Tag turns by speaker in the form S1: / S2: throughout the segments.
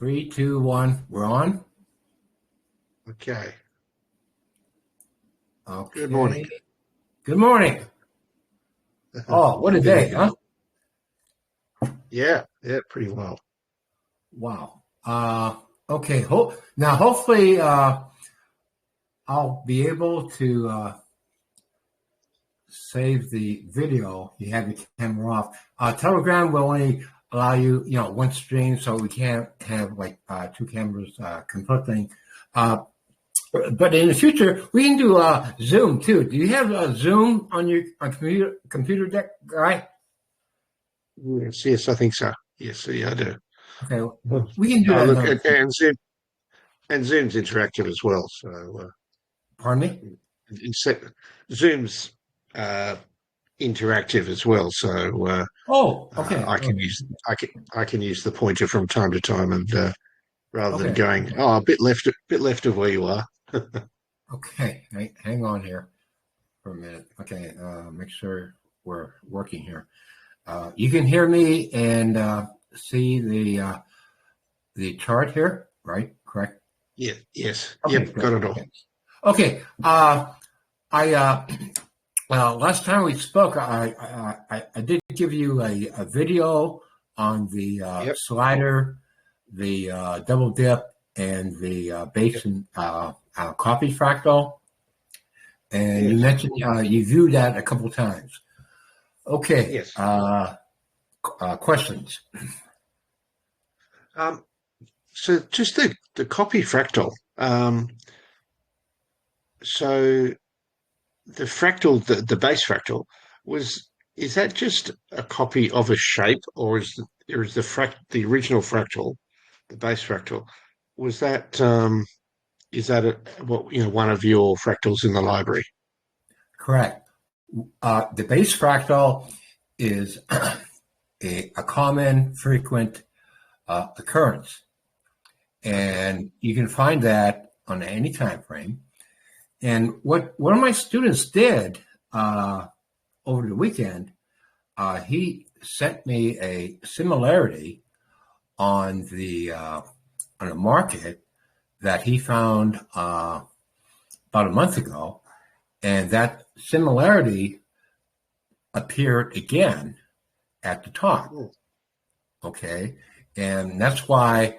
S1: Three, two, one. We're on.
S2: Okay.
S1: Okay.
S2: Good morning.
S1: Good morning. Oh, what a day, huh?
S2: Yeah, pretty well.
S1: Wow. Okay. Now, hopefully, I'll be able to save the video. You have your camera off. Telegram will only allow you, one stream, so we can't have like two cameras conflicting. But in the future, we can do Zoom too. Do you have Zoom on your computer deck, guy?
S2: Yes, I think so. Yes, yeah, I do.
S1: Okay, we can do that.
S2: Look, and Zoom's interactive as well. So,
S1: Pardon me?
S2: Zoom's interactive as well. So,
S1: Okay.
S2: I can use the pointer from time to time, and rather than going
S1: Okay.
S2: a bit left of where you are.
S1: Okay, hang on here for a minute. Okay, make sure we're working here. You can hear me and see the chart here, right? Correct?
S2: Yeah. Yes.
S1: Okay,
S2: Yep. Got it all.
S1: Okay. Last time we spoke, I did give you a video on the slider, the double dip, and the basin coffee fractal, and you mentioned you viewed that a couple times. Okay.
S2: Yes.
S1: Questions.
S2: So just the copy fractal. So the fractal, the base fractal, is that just a copy of a shape, or is the original fractal, the base fractal, was that is that one of your fractals in the library?
S1: Correct. The base fractal is a common, frequent occurrence, and you can find that on any time frame. And what one of my students did over the weekend, he sent me a similarity on a market that he found about a month ago, and that similarity appeared again at the top. Okay, and that's why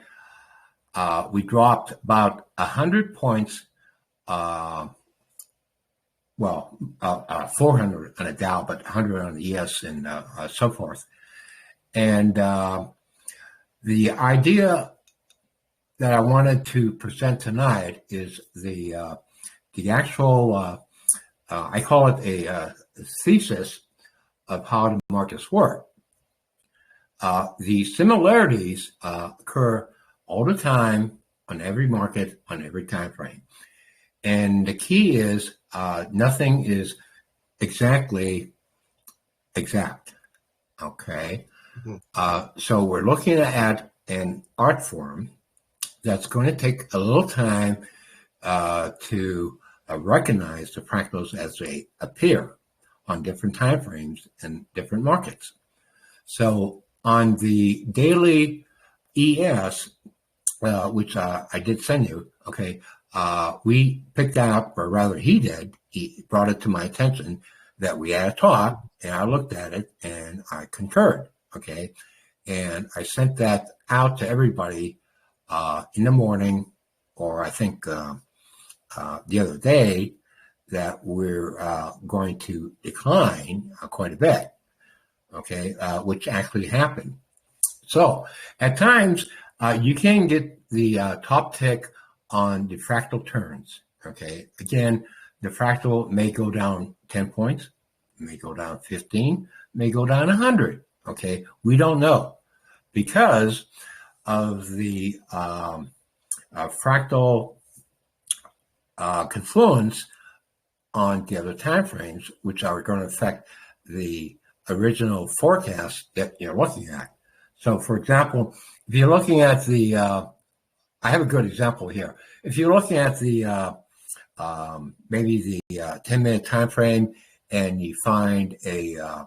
S1: we dropped about 100 points. 400 on a Dow, but 100 on the ES and so forth. And the idea that I wanted to present tonight is the actual, I call it a thesis of how the markets work. The similarities occur all the time on every market, on every time frame. And the key is nothing is exactly exact, okay? Mm-hmm. So we're looking at an art form that's going to take a little time to recognize the fractals as they appear on different time frames and different markets. So on the daily ES, which I did send you, okay, we picked out, or rather he brought it to my attention that we had a talk, and I looked at it and I concurred, okay? And I sent that out to everybody in the morning, or I think the other day, that we're going to decline quite a bit, okay, which actually happened. So at times, you can get the top tick on the fractal turns, okay? Again, the fractal may go down 10 points, may go down 15, may go down 100, okay? We don't know because of the fractal confluence on the other time frames, which are going to affect the original forecast that you're looking at. So, for example, if you're looking at the I have a good example here. If you're looking at the maybe the 10-minute time frame, and you find a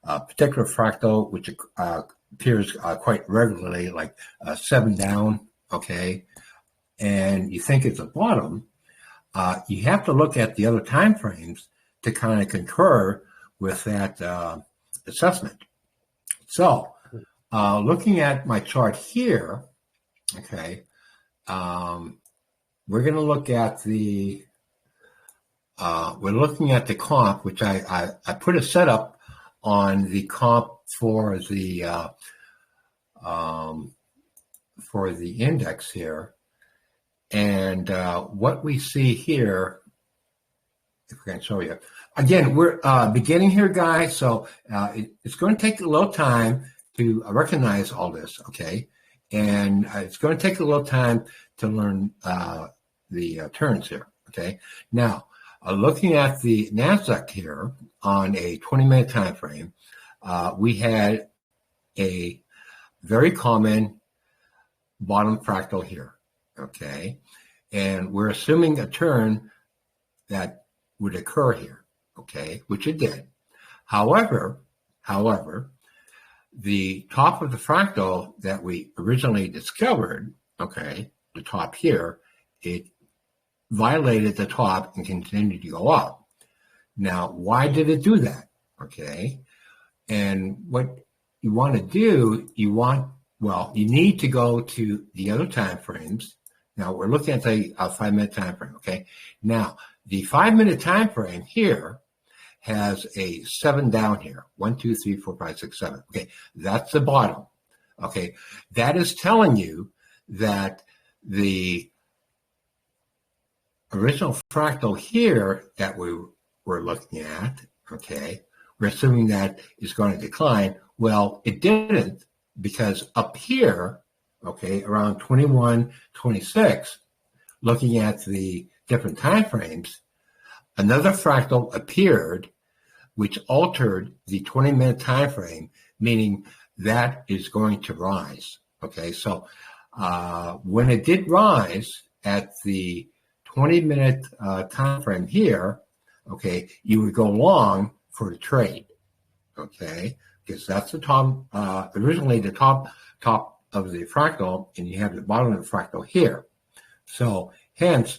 S1: particular fractal which appears quite regularly, like 7 down, okay, and you think it's a bottom, you have to look at the other time frames to kind of concur with that assessment. So looking at my chart here, okay, we're going to look at the we're looking at the comp, which I put a setup on the comp for the index here, and what we see here, if I can show you again, we're beginning here, guys, so it's going to take a little time to recognize all this, okay, and it's going to take a little time to learn the turns here, okay. Now, looking at the NASDAQ here on a 20-minute time frame, we had a very common bottom fractal here, okay? And we're assuming a turn that would occur here, okay, which it did. However, the top of the fractal that we originally discovered, okay, the top here, it violated the top and continued to go up. Now, why did it do that? Okay. And what you want to do, you need to go to the other time frames. Now, we're looking at the 5-minute time frame. Okay. Now, the 5-minute time frame here has a 7 down here. 1, 2, 3, 4, 5, 6, 7. Okay. That's the bottom. Okay. That is telling you that the original fractal here that we were looking at, okay, we're assuming that is going to decline. Well, it didn't, because up here, okay, around 21, 26, looking at the different time frames, another fractal appeared, which altered the 20-minute time frame, meaning that is going to rise. Okay, so when it did rise at the 20-minute time frame here, okay, you would go long for the trade, okay, because that's the top, originally the top of the fractal, and you have the bottom of the fractal here. So hence,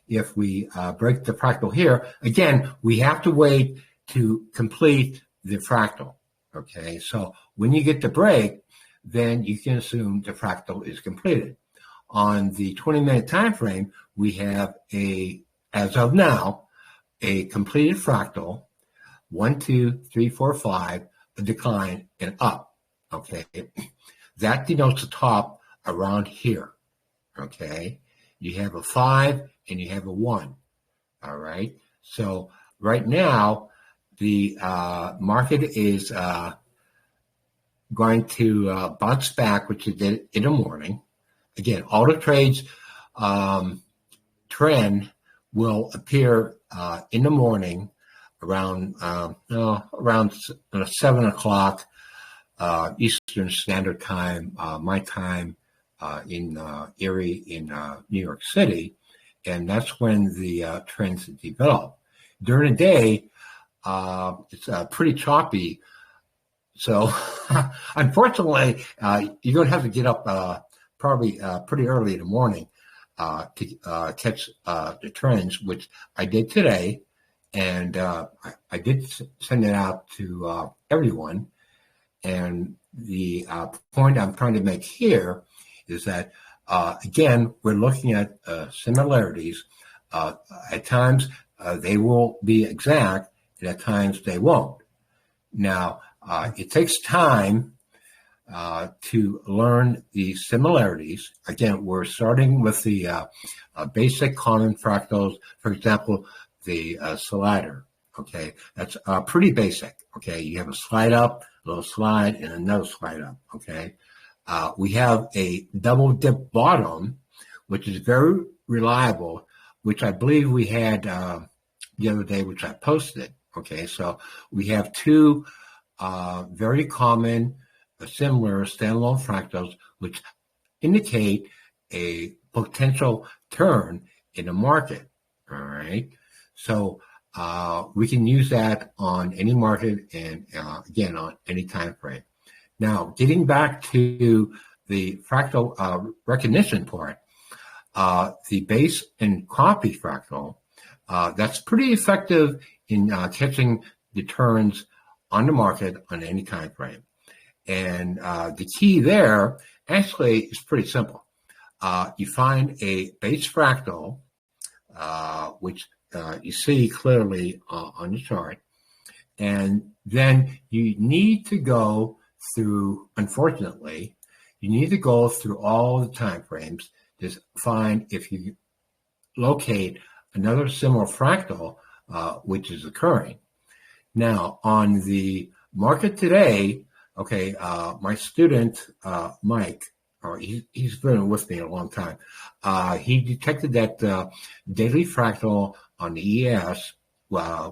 S1: if we break the fractal here, again, we have to wait to complete the fractal, okay? So when you get the break, then you can assume the fractal is completed. On the 20-minute time frame, we have as of now, a completed fractal, 1, 2, 3, 4, 5, a decline, and up, okay? That denotes the top around here, okay? You have a 5 and you have a 1, all right? So right now, the market is going to bounce back, which it did in the morning. Again, auto trades trend will appear in the morning around 7 o'clock Eastern Standard Time, my time in Erie in New York City, and that's when the trends develop. During the day, it's pretty choppy. So unfortunately, you're going to have to get up probably pretty early in the morning to catch the trends, which I did today. And I did send it out to everyone. And the point I'm trying to make here is that, again, we're looking at similarities. At times, they will be exact, and at times they won't. Now, it takes time to learn the similarities. Again, we're starting with the basic common fractals. For example, the slider. Okay, that's pretty basic. Okay, you have a slide up, a little slide, and another slide up. Okay, we have a double dip bottom, which is very reliable, which I believe we had the other day, which I posted. Okay, so we have two very common, similar standalone fractals, which indicate a potential turn in the market. All right, so we can use that on any market and again on any time frame. Now, getting back to the fractal recognition part, the base and copy fractal, that's pretty effective in catching the turns on the market on any time frame. And the key there actually is pretty simple. You find a base fractal, which you see clearly on the chart, and then you need to go through, unfortunately, you need to go through all the time frames to find if you locate another similar fractal which is occurring. Now, on the market today, okay, my student, Mike, or he's been with me a long time, he detected that daily fractal on the ES,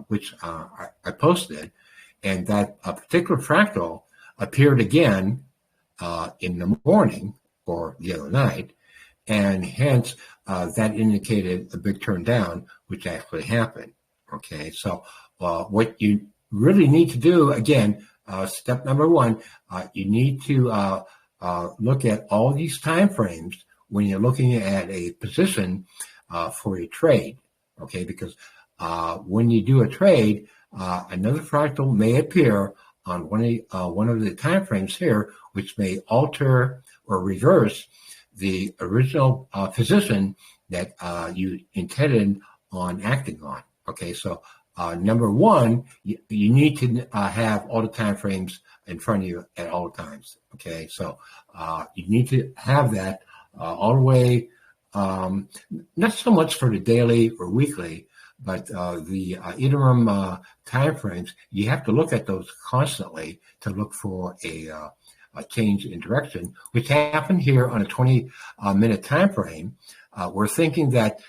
S1: which I posted, and that particular fractal appeared again in the morning or the other night, and hence that indicated a big turn down, which actually happened. Okay, so what you really need to do, again, step number one, you need to look at all these time frames when you're looking at a position for a trade. Okay, because when you do a trade, another fractal may appear on one of the time frames here, which may alter or reverse the original position that you intended on acting on. Okay, so number one, you need to have all the time frames in front of you at all times. Okay, so you need to have that all the way, not so much for the daily or weekly, but the interim time frames. You have to look at those constantly to look for a change in direction, which happened here on a 20-minute time frame. We're thinking that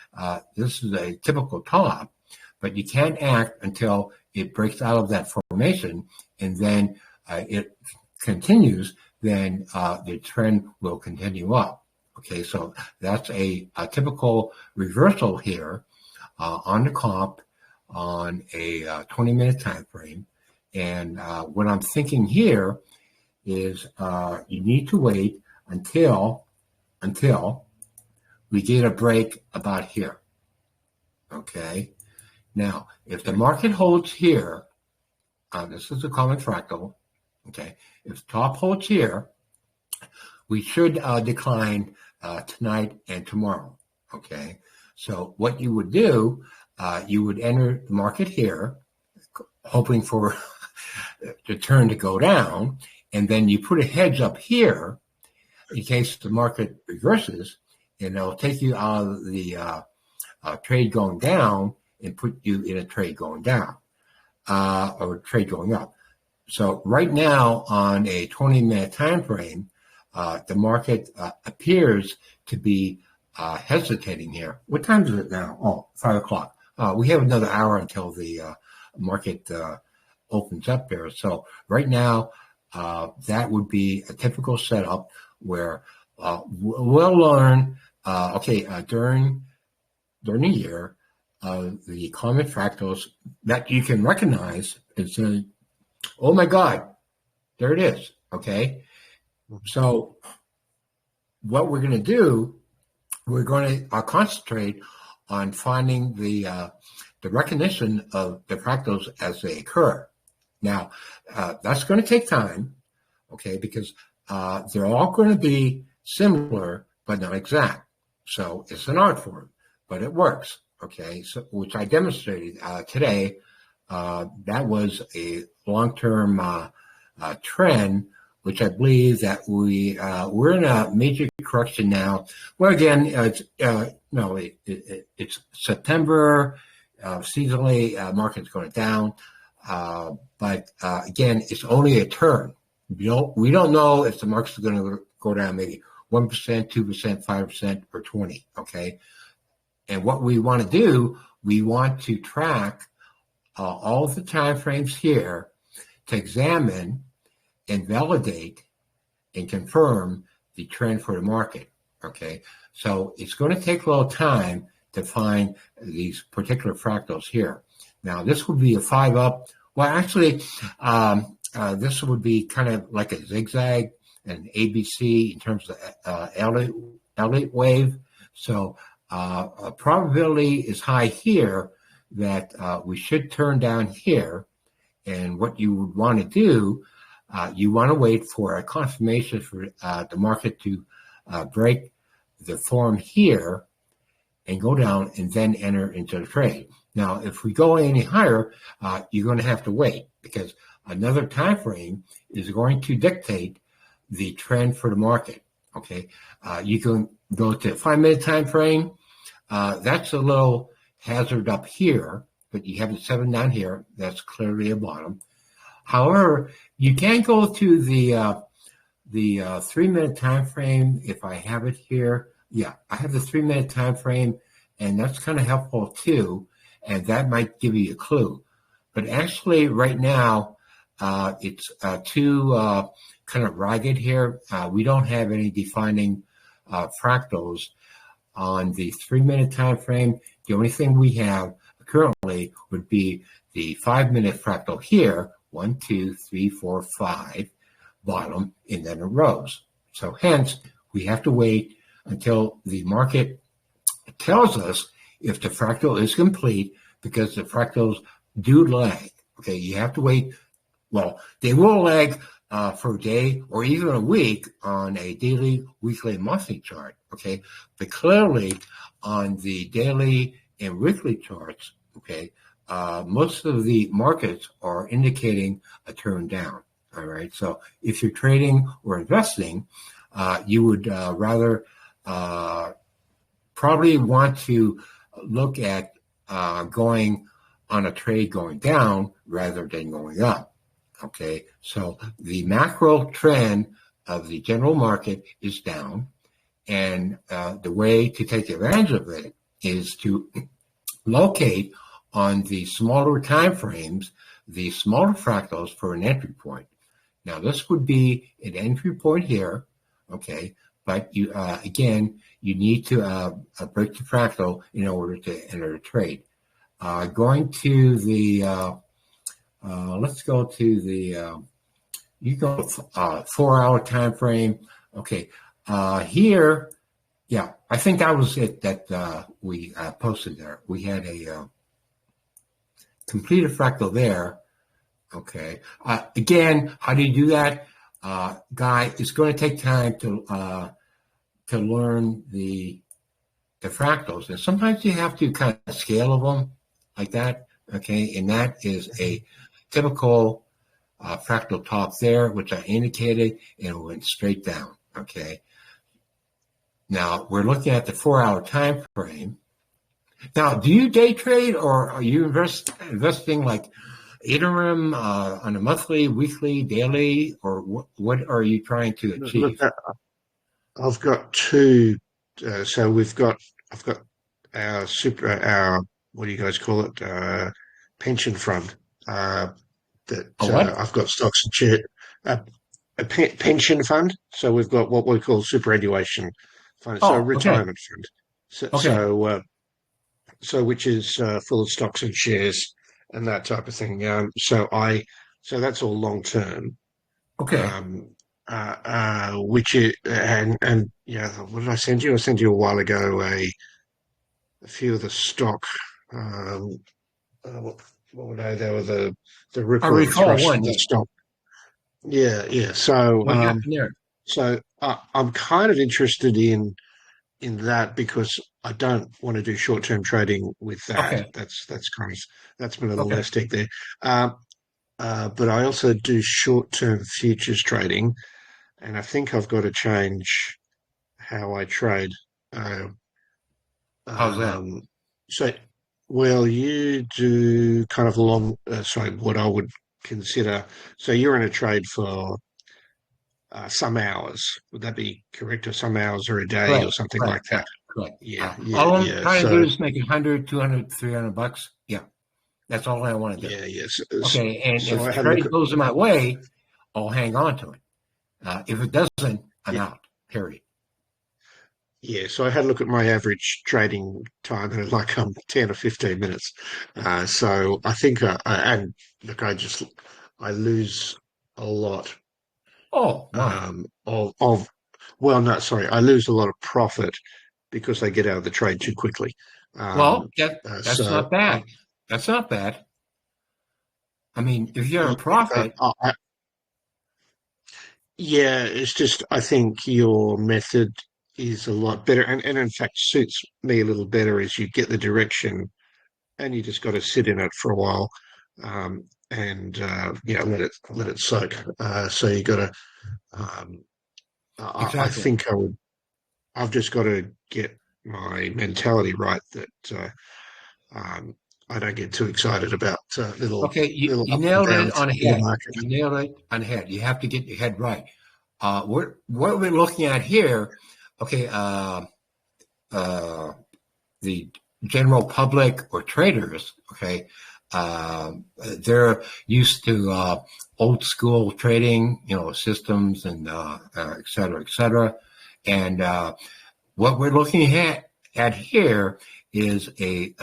S1: this is a typical top, but you can't act until it breaks out of that formation, and then it continues, then the trend will continue up. Okay, so that's a typical reversal here on the comp on a 20-minute time frame. And what I'm thinking here is you need to wait until we get a break about here. Okay. Now, if the market holds here, this is a common fractal. Okay. If the top holds here, we should decline tonight and tomorrow. Okay. So what you would do, you would enter the market here, hoping for the turn to go down, and then you put a hedge up here in case the market reverses, and it'll take you out of the trade going down and put you in a trade going down or trade going up. So right now on a 20-minute time frame, the market appears to be hesitating here. What time is it now? Oh, 5 o'clock. We have another hour until the market opens up there. So right now, that would be a typical setup where we'll learn, during the year, the common fractals that you can recognize and say, oh my God, there it is. Okay. So what we're going to do, we're going to concentrate on finding the recognition of the fractals as they occur. Now, that's going to take time, okay, because they're all going to be similar but not exact. So it's an art form, but it works, okay, so, which I demonstrated today. That was a long-term trend, which I believe that we're in a major correction now. Well, again, it's September. Seasonally, market's going down, but again, it's only a turn. We don't know if the market's going to go down maybe 1%, 2%, 5%, or 20%. Okay, and what we want to do, we want to track all of the time frames here to examine and validate and confirm the trend for the market. Okay, so it's going to take a little time to find these particular fractals here. Now, this would be a 5 up. Well, actually, this would be kind of like a zigzag, an ABC in terms of Elliott wave. So probability is high here that we should turn down here. And what you would want to do, you want to wait for a confirmation for the market to break the form here and go down and then enter into the trade. Now, if we go any higher, you're going to have to wait because another time frame is going to dictate the trend for the market. Okay, you can go to 5-minute time frame. That's a little hazard up here, but you have the 7 down here. That's clearly a bottom. However, you can go to the 3-minute time frame if I have it here. Yeah, I have the 3-minute time frame, and that's kind of helpful too, and that might give you a clue. But actually, right now, it's too kind of ragged here. We don't have any defining fractals on the 3-minute time frame. The only thing we have currently would be the 5-minute fractal here, 1, 2, 3, 4, 5, bottom, and then it rose. So hence, we have to wait until the market tells us if the fractal is complete, because the fractals do lag. Okay, you have to wait. Well, they will lag for a day or even a week on a daily, weekly, monthly chart. Okay, but clearly on the daily and weekly charts, okay, most of the markets are indicating a turn down. All right, so if you're trading or investing, you would rather probably want to look at going on a trade going down rather than going up. Okay, so the macro trend of the general market is down, and the way to take advantage of it is to locate on the smaller time frames the smaller fractals for an entry point. Now, this would be an entry point here, okay, but you again, you need to break the fractal in order to enter a trade. Going to the let's go to the you go 4-hour time frame. Okay, here, yeah, I think that was it that we posted there. We had a completed fractal there. Okay, again, how do you do that, Guy? It's going to take time to learn the fractals, and sometimes you have to kind of scale them like that. Okay, and that is a typical fractal top there, which I indicated, and it went straight down. Okay. Now we're looking at the 4-hour time frame. Now, do you day trade or are you investing like interim on a monthly, weekly, daily, or what are you trying to achieve?
S2: Look, I've got two. So I've got our what do you guys call it? Pension fund. That I've got stocks and shares. A pension fund. So we've got what we call superannuation fund. So a retirement fund. So which is full of stocks and shares and that type of thing. So that's all long term.
S1: Okay.
S2: Which is and yeah, what did I send you? I sent you a while ago a few of the stock. What were they? They were the Ripple.
S1: I recall one.
S2: The stock. Yeah. So
S1: what happened there?
S2: So I'm kind of interested in that because I don't want to do short term trading with that.
S1: Okay.
S2: That's been a little mistake there. But I also do short term futures trading, and I think I've got to change how I trade.
S1: How's that?
S2: So, well, you do kind of what I would consider. So you're in a trade for some hours. Would that be correct? Or some hours or a day or something like that?
S1: Correct.
S2: Yeah.
S1: All I'm trying to do is make 100, 200, 300 bucks. Yeah. That's all I want to do.
S2: Yeah, yes.
S1: Okay, and so if the trade goes in my way, I'll hang on to it. If it doesn't, I'm out, period.
S2: Yeah, so I had a look at my average trading time and it's like 10 or 15 minutes. So I think, and look, I lose a lot
S1: Oh, my.
S2: of well, no, sorry, I lose a lot of profit because they get out of the trade too quickly.
S1: Well,
S2: Um,
S1: that's
S2: so
S1: not bad. That's not bad. I mean, if you're a
S2: yeah, but
S1: profit,
S2: yeah, it's just I think your method is a lot better, and in fact suits me a little better. Is you get the direction and you just got to sit in it for a while, and let it soak. So you got to. Um, I
S1: exactly.
S2: think I've just got to get my mentality right that um, I don't get too excited about
S1: Okay,
S2: little
S1: you
S2: ups and
S1: nailed it
S2: downs
S1: on the
S2: in the
S1: head.
S2: market.
S1: You nailed it on the head. You have to get your head right. What we're looking at here, okay, uh, the general public or traders, okay, they're used to old school trading, systems and et cetera, et cetera. And what we're looking at here is a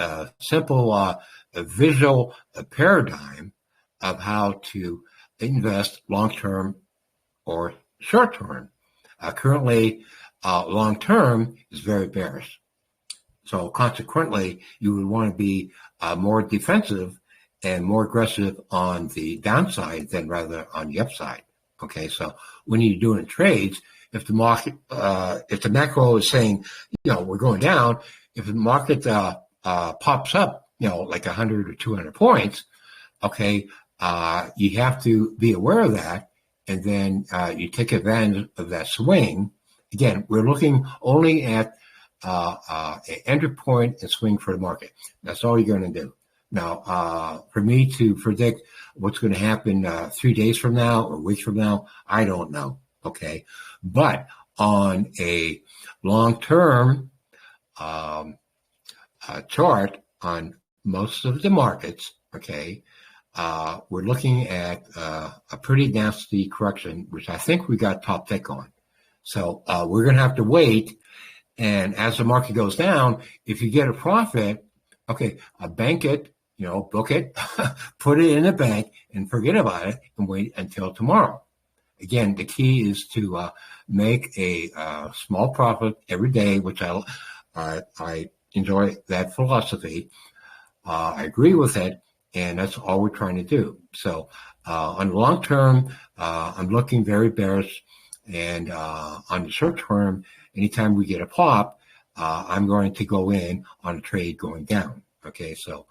S1: simple a visual paradigm of how to invest long term or short term. Currently, long term is very bearish. So consequently, you would want to be more defensive and more aggressive on the downside than rather on the upside. Okay, so when you're doing trades, if the market, if the macro is saying, we're going down, if the market pops up, like 100 or 200 points, okay, you have to be aware of that, and then you take advantage of that swing. Again, we're looking only at an enter point and swing for the market. That's all you're going to do. Now, for me to predict what's going to happen 3 days from now or weeks from now, I don't know. Okay. But on a long term chart on most of the markets, okay, we're looking at a pretty nasty correction, which I think we got top tick on. So we're going to have to wait. And as the market goes down, if you get a profit, okay, bank it, book it, put it in the bank and forget about it and wait until tomorrow. Again, the key is to make a small profit every day, which I enjoy that philosophy. I agree with it, and that's all we're trying to do. So on the long term, I'm looking very bearish, and on the short term, anytime we get a pop, I'm going to go in on a trade going down. Okay, so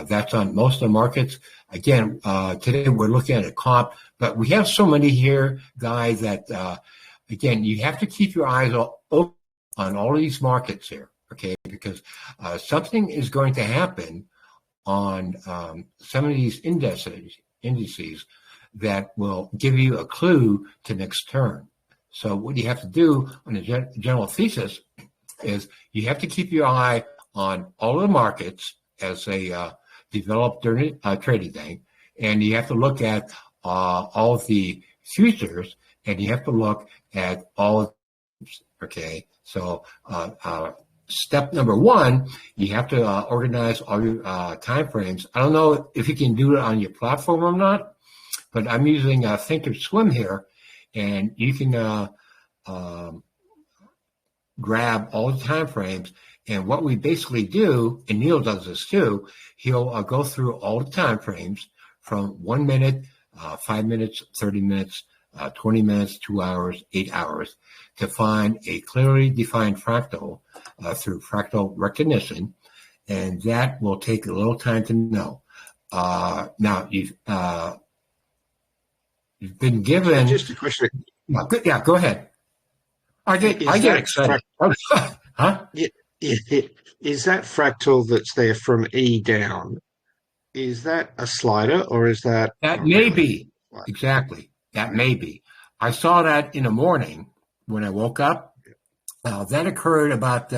S1: that's on most of the markets. Again, today we're looking at a comp, but we have so many here, guys, that again, you have to keep your eyes open on all of these markets here, okay, because something is going to happen on some of these indices that will give you a clue to next turn. So what you have to do on the general thesis is you have to keep your eye on all of the markets as they develop during trading day, and you have to look at all of the futures, and you have to look at all. Okay, so step number one, you have to organize all your time frames. I don't know if you can do it on your platform or not, but I'm using Thinkorswim here, and you can grab all the time frames. And what we basically do, and Neil does this too, he'll go through all the time frames from 1 minute, 5 minutes, 30 minutes, 20 minutes, 2 hours, 8 hours to find a clearly defined fractal through fractal recognition. And that will take a little time to know. Now, you've been given.
S2: Just a question.
S1: Yeah, go ahead. I get excited. Huh?
S2: Yeah, yeah. Is that fractal that's there from E down? Is that a slider or is that
S1: That
S2: not
S1: may
S2: really?
S1: be. Exactly. That may be. I saw that in the morning when I woke up. That occurred about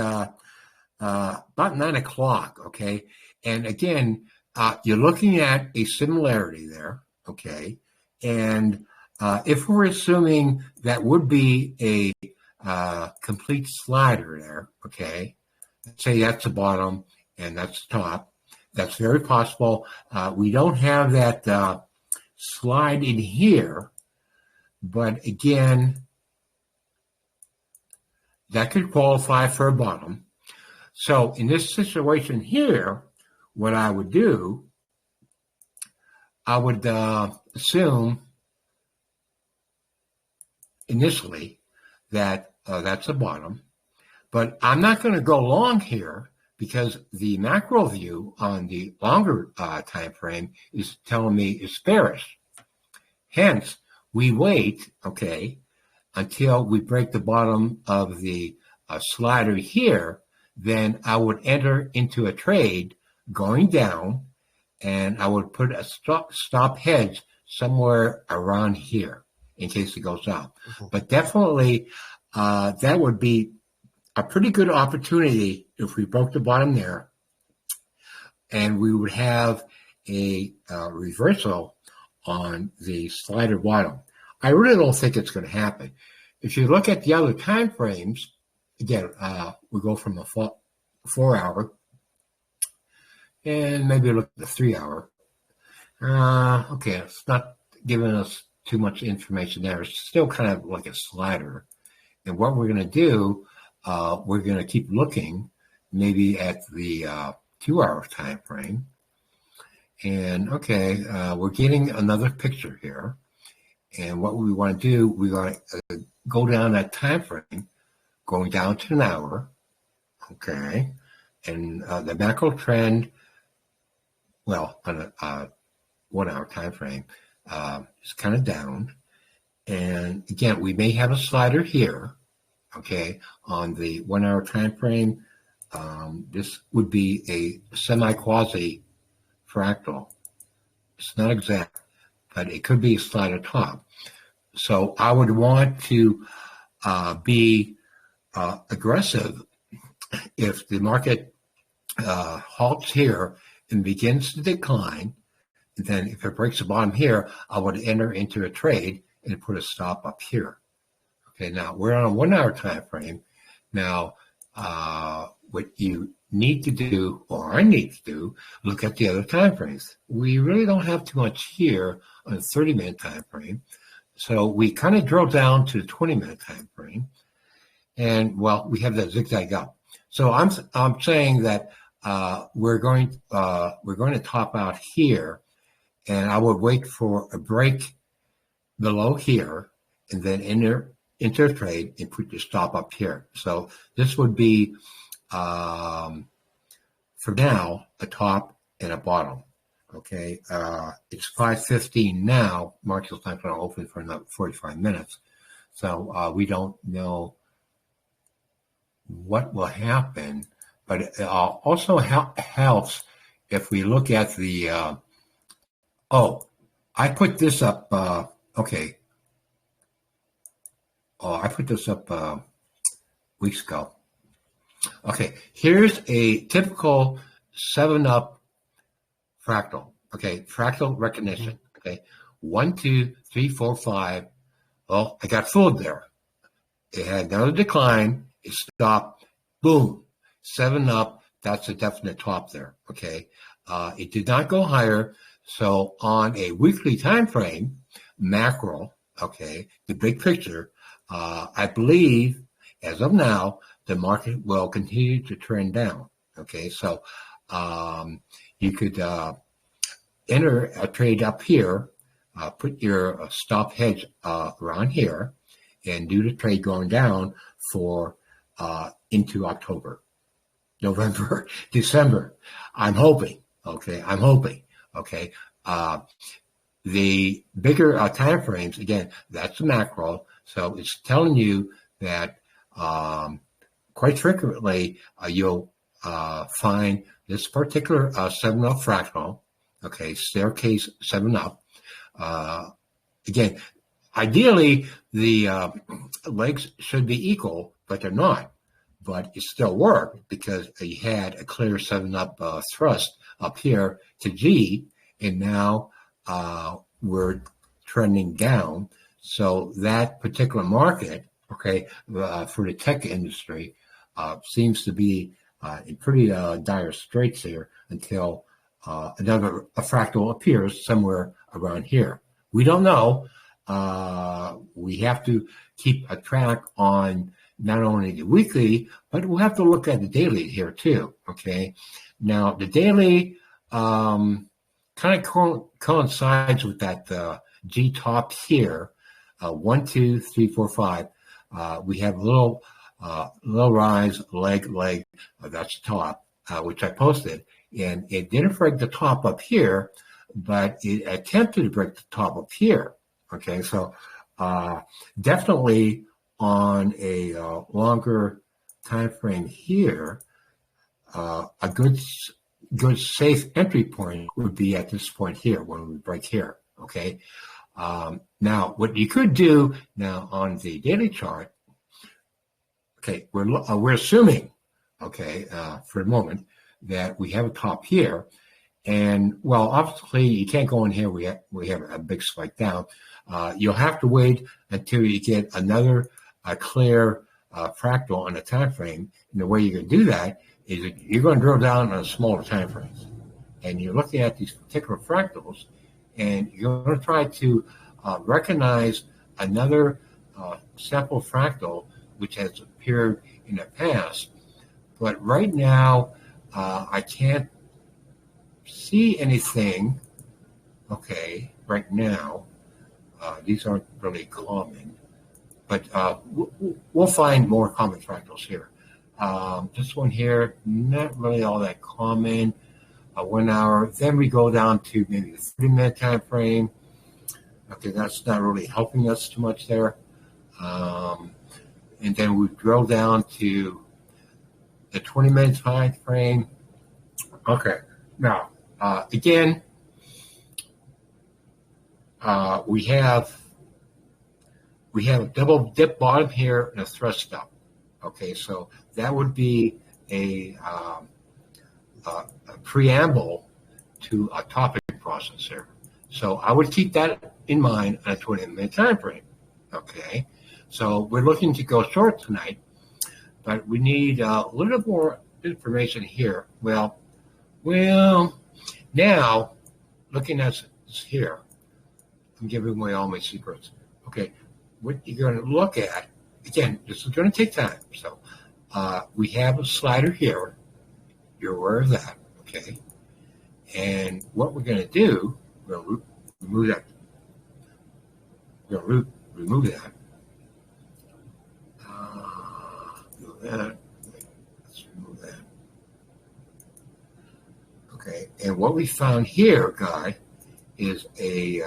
S1: 9 o'clock. Okay. And again, you're looking at a similarity there. Okay. And if we're assuming that would be a complete slider there, okay, say that's the bottom and that's the top. That's very possible. We don't have that slide in here, But again, that could qualify for a bottom. So in this situation here, what I would do, I would assume initially that that's a bottom. But I'm not going to go long here because the macro view on the longer time frame is telling me it's bearish. Hence, we wait, okay, until we break the bottom of the slider here. Then I would enter into a trade going down, and I would put a stop hedge somewhere around here in case it goes up. Mm-hmm. But definitely, that would be a pretty good opportunity if we broke the bottom there, and we would have a reversal on the slider bottom. I really don't think it's going to happen. If you look at the other time frames, again, we go from a 4 hour and maybe look at the 3 hour. Okay, it's not giving us too much information there. It's still kind of like a slider. And what we're going to do, we're going to keep looking maybe at the 2 hour time frame. And okay, we're getting another picture here. And what we want to do, we want to go down that time frame, going down to an hour. Okay. And the macro trend, well, on a 1 hour time frame, is kind of down. And again, we may have a slider here. Okay, on the 1 hour time frame, this would be a semi-quasi fractal. It's not exact, but it could be a slider top. So I would want to be aggressive if the market halts here and begins to decline. Then if it breaks the bottom here, I would enter into a trade and put a stop up here. Okay, now we're on a 1 hour time frame. Now, what you need to do, or I need to do, look at the other time frames. We really don't have too much here on a 30-minute time frame. So we kind of drill down to the 20-minute time frame. And, well, we have that zigzag up. So I'm saying that we're going to top out here, and I would wait for a break below here, and then enter a trade and put your stop up here. So this would be, for now, a top and a bottom. Okay, it's 5:15 now. Market's not going to open for another 45 minutes. So we don't know what will happen, but it also helps if we look at the, I put this up, okay. I put this up weeks ago. Okay, here's a typical 7-up fractal. Okay, fractal recognition. Okay, 1, 2, 3, 4, 5. Well, I got fooled there. It had another decline. It stopped. Boom. 7 up. That's a definite top there. Okay, it did not go higher. So on a weekly time frame, macro. Okay, the big picture. I believe, as of now, the market will continue to trend down. Okay, so you could enter a trade up here, put your stop hedge around here, and do the trade going down for into October, November, December. I'm hoping. Okay, I'm hoping. Okay, the bigger time frames, again, that's the macro. So it's telling you that quite frequently you'll find this particular 7-up fractal, okay, staircase 7-up. Again, ideally the legs should be equal, but they're not. But it still worked because you had a clear 7-up thrust up here to G, and now we're trending down. So that particular market, okay, for the tech industry, seems to be in pretty dire straits here until another fractal appears somewhere around here. We don't know. we have to keep a track on not only the weekly, but we'll have to look at the daily here too. Okay. Now the daily kind of coincides with that G top here. 1, 2, 3, 4, 5. We have a little rise, leg. That's the top, which I posted, and it didn't break the top up here, but it attempted to break the top up here. Okay, so definitely on a longer time frame here, a good safe entry point would be at this point here when we break here. Okay. Now, what you could do now on the daily chart, okay, we're assuming, okay, for a moment that we have a top here, and well, obviously you can't go in here. We have a big spike down. You'll have to wait until you get another clear fractal on the time frame. And the way you're going to do that is that you're going to drill down on smaller time frames, and you're looking at these particular fractals, and you're going to try to recognize another sample fractal which has appeared in the past. But right now, I can't see anything, okay, right now. These aren't really common, but we'll find more common fractals here. This one here, not really all that common. 1 hour, then we go down to maybe the 30-minute time frame. Okay, that's not really helping us too much there. And then we drill down to the 20-minute time frame. Okay, now, again, we have a double dip bottom here and a thrust up. Okay, so that would be a preamble to a topic process here. So I would keep that in mind on a 20-minute time frame. Okay, so we're looking to go short tonight, but we need a little more information here. Well, now looking at this here, I'm giving away all my secrets. Okay, what you're going to look at, again, this is going to take time. So we have a slider here. You're aware of that, okay? And what we're going to do, we're going to remove that. We're going to remove that. Remove that. Let's remove that. Okay, and what we found here, guy, is a,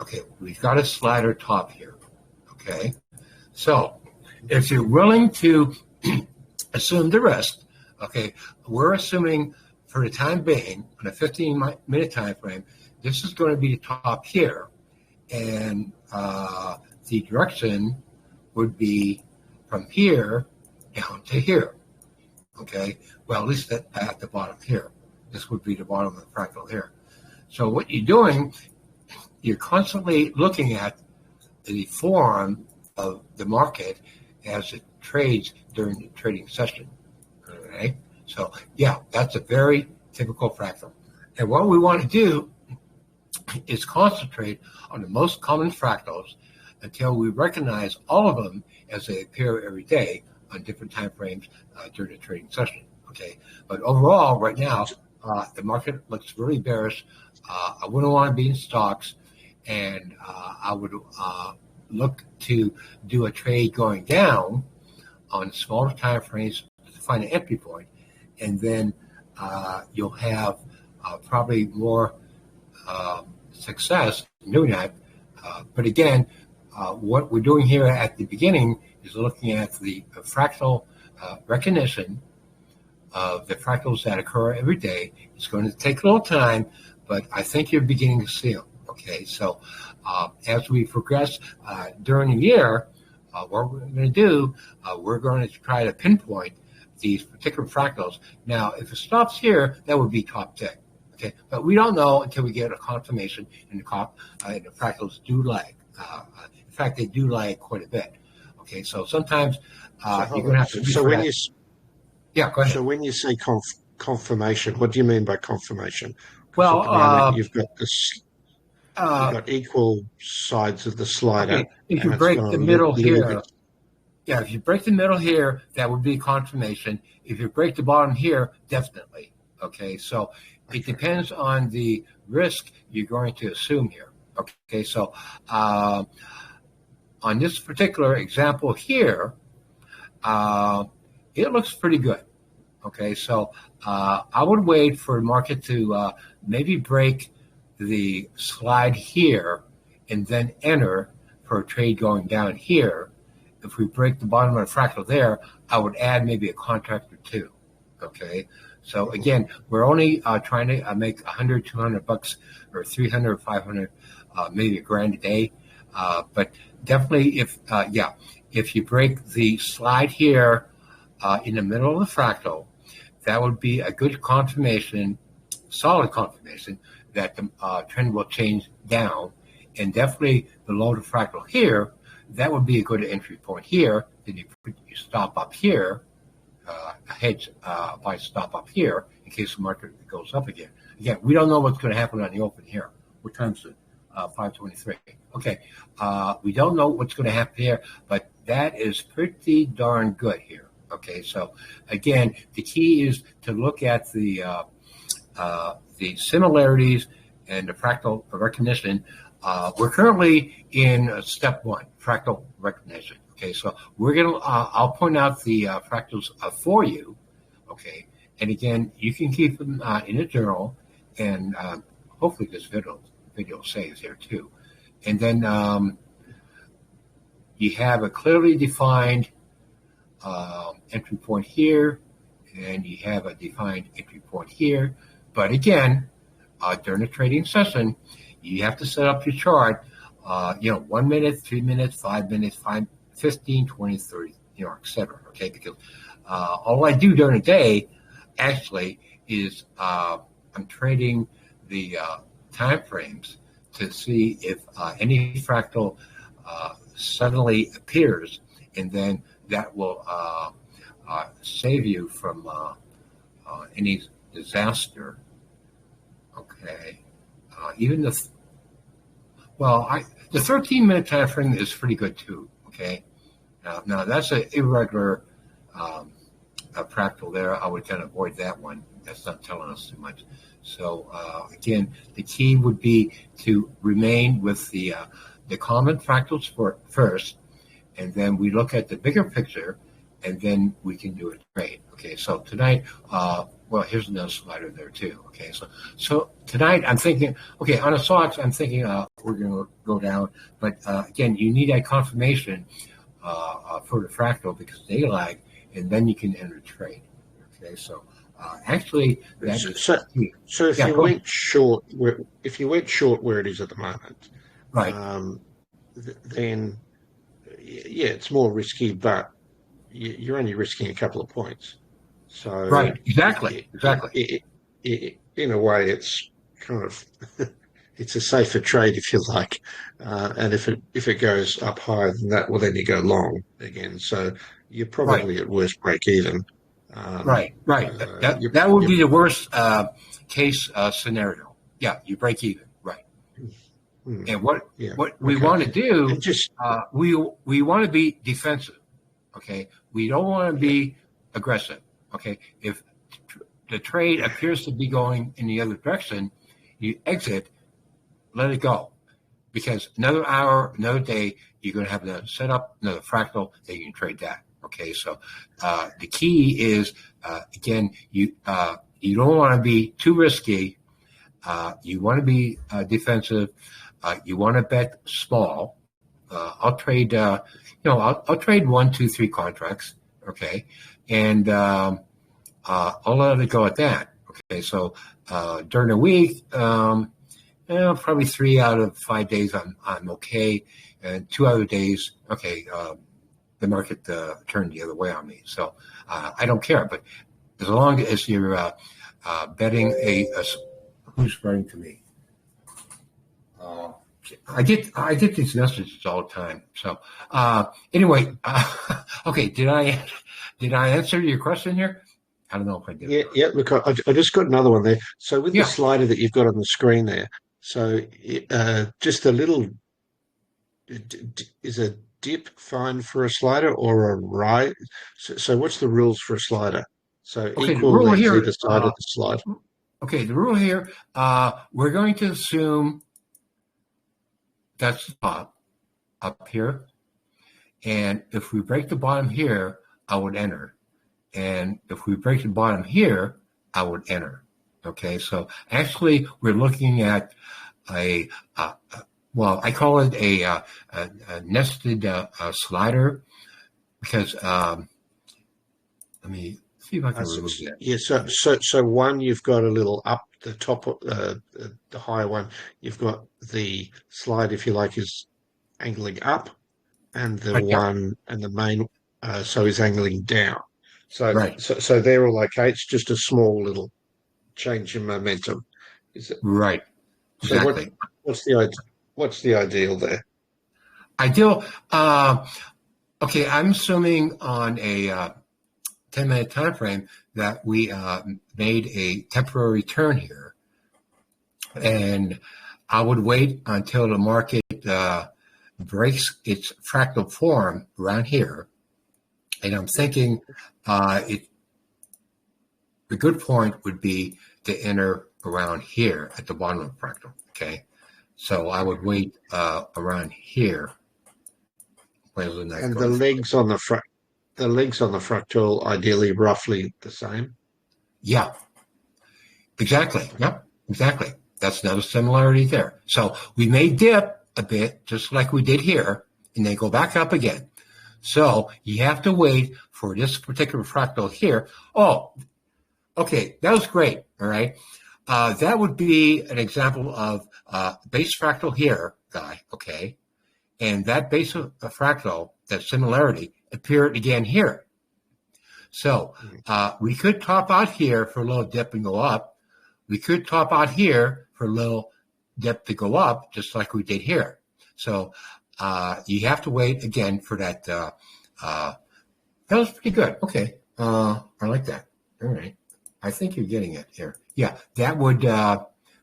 S1: okay, we've got a slider top here, okay? So if you're willing to assume the rest, okay, we're assuming for the time being, on a 15-minute time frame, this is going to be the top here, and the direction would be from here down to here, okay? Well, at least at the bottom here. This would be the bottom of the fractal here. So what you're doing, you're constantly looking at the form of the market as it trades during the trading session. Okay, so yeah, that's a very typical fractal. And what we want to do is concentrate on the most common fractals until we recognize all of them as they appear every day on different time frames during the trading session. Okay, but overall, right now, the market looks really bearish. I wouldn't want to be in stocks, and I would look to do a trade going down on smaller time frames to find an entry point, and then you'll have probably more success in doing that. But again, what we're doing here at the beginning is looking at the fractal recognition of the fractals that occur every day. It's going to take a little time, but I think you're beginning to see them. Okay, so as we progress during the year, what we're going to do, we're going to try to pinpoint these particular fractals. Now, if it stops here, that would be top tick. Okay, but we don't know until we get a confirmation, and the fractals do lag. In fact, they do lag quite a bit. Okay, so sometimes you're going to have to.
S2: So when you,
S1: yeah, go ahead.
S2: So when you say confirmation, what do you mean by confirmation?
S1: Well,
S2: you've got this. You've got equal sides of the slider,
S1: Okay, if you
S2: and it's
S1: break
S2: gone
S1: the
S2: a
S1: middle
S2: little bit.
S1: here, yeah, if you break the middle here, that would be confirmation. If you break the bottom here, definitely. Okay, so it
S2: Okay.
S1: depends on the risk you're going to assume here. Okay, so uh, on this particular example here, uh, it looks pretty good. Okay, so I would wait for the market to maybe break the slide here and then enter for a trade going down here. If we break the bottom of the fractal there, I would add maybe a contract or two. Okay, so again, we're only trying to make 100, 200 bucks or 300, 500, maybe a grand a day. But definitely, if you break the slide here in the middle of the fractal, that would be a good confirmation, solid confirmation that the trend will change down. And definitely below the fractal here, that would be a good entry point here. Then you put your stop up here, a hedge buy stop up here in case the market goes up again. Again, we don't know what's going to happen on the open here. What time is it? 5:23. Okay, we don't know what's going to happen here, but that is pretty darn good here. Okay, so again, the key is to look at the similarities and the fractal recognition. We're currently in step one, fractal recognition. Okay, so we're gonna. I'll point out the fractals for you. Okay, and again, you can keep them in a journal, and hopefully this video saves here too. And then you have a clearly defined entry point here, and you have a defined entry point here. But again, during a trading session, you have to set up your chart, 1 minute, 3 minutes, 5 minutes, 15, 20, 30, etc. Okay, because all I do during the day actually is I'm trading the time frames to see if any fractal suddenly appears, and then that will save you from any disaster. Okay, even the 13-minute time frame is pretty good too. Okay, now that's an irregular fractal there. I would kind of avoid that one. That's not telling us too much. So again, the key would be to remain with the common fractals first, and then we look at the bigger picture, and then we can do a trade. Okay, so tonight, here's another slider there too. Okay, so tonight I'm thinking, okay, on the stocks, I'm thinking we're going to go down, but again, you need that confirmation for the fractal because they lag, and then you can enter trade. Okay, so actually, that is key.
S2: So if you went short, if you went short where it is at the moment,
S1: right?
S2: Then yeah, it's more risky, but you're only risking a couple of points. So
S1: right, exactly.
S2: In a way, it's kind of it's a safer trade if you like, and if it goes up higher than that, well, then you go long again. So you're probably at worst break even.
S1: Right. That would be the worst case scenario. Yeah, you break even. Right. And what we want to do, we want to be defensive. Okay, we don't want to be aggressive. Okay, if the trade appears to be going in the other direction, you exit, let it go, because another hour, another day, you're going to have to set up another fractal that you can trade that. Okay, so the key is again, you don't want to be too risky. You want to be defensive. You want to bet small. I'll trade, I'll trade 1, 2, 3 contracts. Okay, and I'll let it go at that. Okay, so during the week, probably 3 out of 5 days I'm okay, and 2 other days, okay, the market turned the other way on me. So I don't care, but as long as you're betting who's writing to me. I get these messages all the time. So anyway, okay. Did I answer your question here? I don't know if I did.
S2: Yeah. Look, I just got another one there. So with the slider that you've got on the screen there, So just a little, is a dip fine for a slider or a rise? So what's the rules for a slider? So
S1: Okay, the
S2: equal
S1: rule
S2: lengths
S1: here.
S2: either side of the slide.
S1: Okay, the rule here. We're going to assume that's the top up here, and if we break the bottom here, I would enter, and if we break the bottom here, I would enter. Okay, so actually, we're looking at a well, I call it a nested slider because let me see if I can remove that.
S2: Yeah, so one, you've got a little up the top, the higher one, you've got the slide, if you like, is angling up, and the
S1: Right, yep,
S2: one and the main, so is angling down. So,
S1: right,
S2: so, so they're all okay. It's just a small little change in momentum. Is it?
S1: right,
S2: So
S1: exactly.
S2: what's the ideal there?
S1: Ideal. Okay, I'm assuming on a 10-minute time frame that we made a temporary turn here, and I would wait until the market breaks its fractal form around here, and I'm thinking the good point would be to enter around here at the bottom of the fractal. Okay, so I would wait around here. Where's the next
S2: And
S1: going?
S2: the legs on the fractal ideally roughly the same.
S1: Yeah, exactly. Yep, exactly. That's another similarity there. So we may dip a bit, just like we did here, and then go back up again. So you have to wait for this particular fractal here. Oh, okay, that was great. All right. That would be an example of base fractal here, guy. Okay. And that base of a fractal, that similarity, appeared again here. So we could top out here for a little dip and go up. We could top out here for a little dip to go up, just like we did here. So you have to wait again for that. That was pretty good. Okay. I like that. All right. I think you're getting it here. Yeah, that would,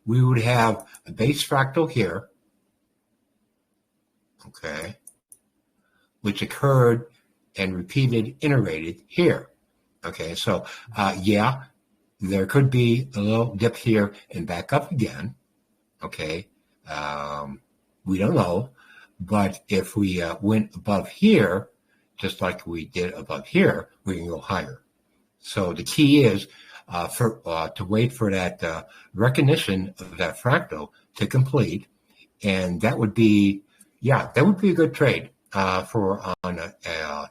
S1: we would have a base fractal here. Okay. Which occurred and repeated, iterated here. Okay. So, yeah, there could be a little dip here and back up again. Okay. We don't know. But if we went above here, just like we did above here, we can go higher. So the key is to wait for that recognition of that fractal to complete. And that would be, yeah, that would be a good trade for on a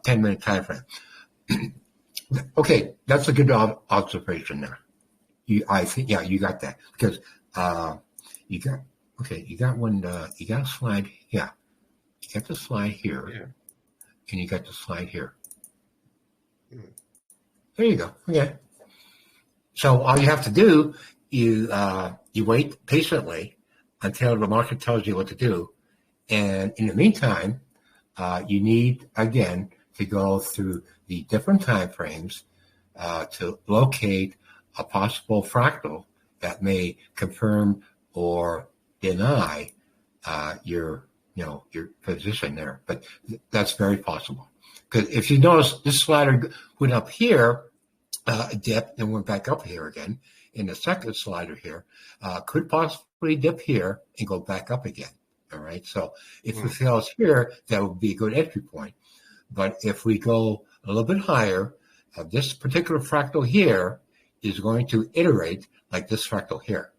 S1: 10-minute time frame. Okay, that's a good observation there. I think, yeah, you got that because you got one, you got a slide, yeah, you got the slide here,
S2: Yeah.
S1: and you got the slide here. There you go. Okay. So all you have to do is you wait patiently until the market tells you what to do, and in the meantime, you need again to go through the different time frames to locate a possible fractal that may confirm or deny your position there. But that's very possible because if you notice, this slider went up here, a dip, and went back up here again. And the second slider here could possibly dip here and go back up again. All right. So if it fails here, that would be a good entry point. But if we go a little bit higher, this particular fractal here is going to iterate like this fractal here.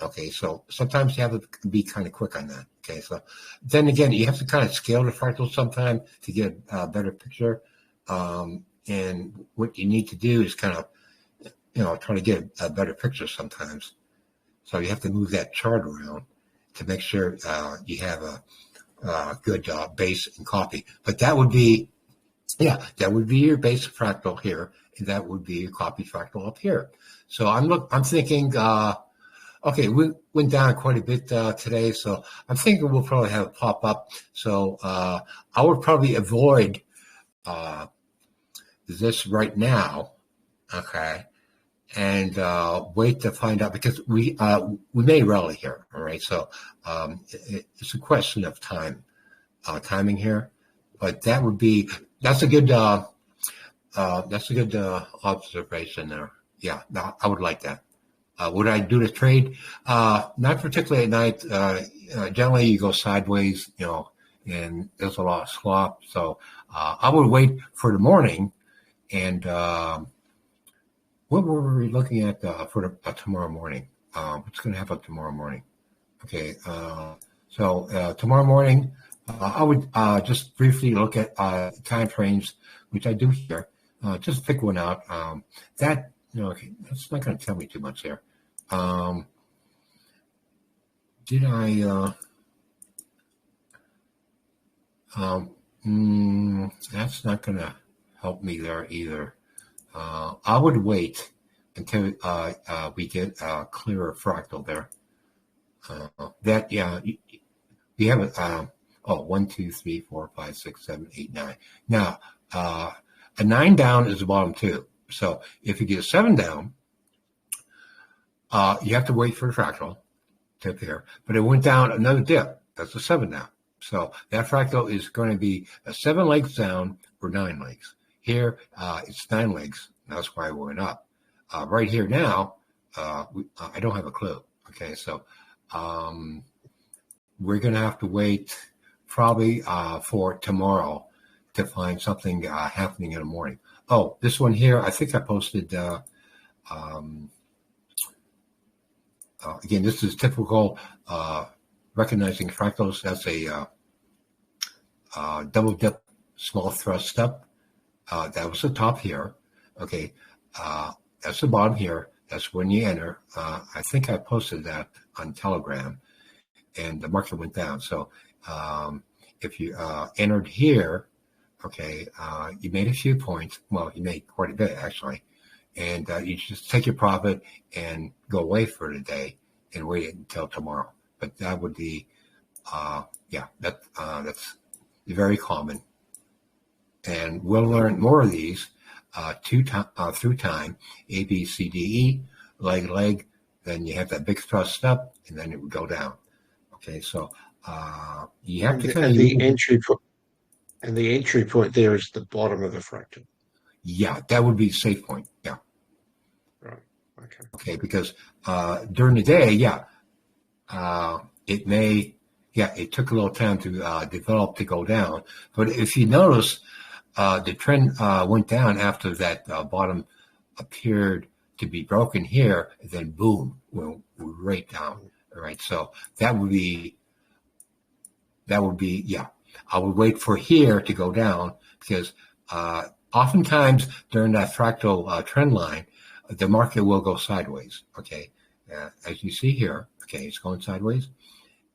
S1: Okay, so sometimes you have to be kind of quick on that. Okay, so then again, you have to kind of scale the fractal sometime to get a better picture. And what you need to do is kind of, try to get a better picture sometimes. So you have to move that chart around to make sure you have a good base and copy. But that would be your base fractal here, and that would be your copy fractal up here. So I'm thinking, okay, we went down quite a bit today, so I'm thinking we'll probably have it pop up. So I would probably avoid this right now, okay, and wait to find out, because we may rally here. All right, so it's a question of timing here, but that's a good observation there. Yeah, no, I would like that. Would I do the trade? Not particularly at night. Generally, you go sideways, and there's a lot of swap. So I would wait for the morning. And what were we looking at for tomorrow morning? What's going to happen tomorrow morning? Okay, so tomorrow morning, I would just briefly look at time frames, which I do here. Just pick one out. Okay, that's not going to tell me too much there. Did I? That's not going to help me there either. I would wait until we get a clearer fractal there. We have it. 1, 2, 3, 4, 5, 6, 7, 8, 9. Now, a 9 down is the bottom 2. So if you get a 7 down, you have to wait for the fractal to appear. But it went down another dip. That's a 7 down. So that fractal is going to be a 7 legs down or 9 legs. Here, it's 9 legs. That's why it went up. Right here now, I don't have a clue. Okay, so we're going to have to wait probably for tomorrow to find something happening in the morning. Oh, this one here, I think I posted, again, this is typical recognizing fractals. That's a double dip small thrust step. That was the top here. Okay, that's the bottom here. That's when you enter. I think I posted that on Telegram, and the market went down. So if you entered here, okay, you made a few points. Well, you made quite a bit actually, and you just take your profit and go away for the day and wait until tomorrow. But that would be, that's very common, and we'll learn more of these through time. A, B, C, D, E, leg. Then you have that big thrust step, and then it would go down. Okay, so you have to kind of
S2: the entry point there is the bottom of the fractal.
S1: Yeah, that would be a safe point. Yeah.
S2: Right. Okay.
S1: Okay, because during the day, it took a little time to develop to go down. But if you notice, the trend went down after that bottom appeared to be broken here, and then boom, went right down. All right, so that would be, I would wait for here to go down, because oftentimes during that fractal trend line, the market will go sideways. Okay, as you see here, okay, it's going sideways,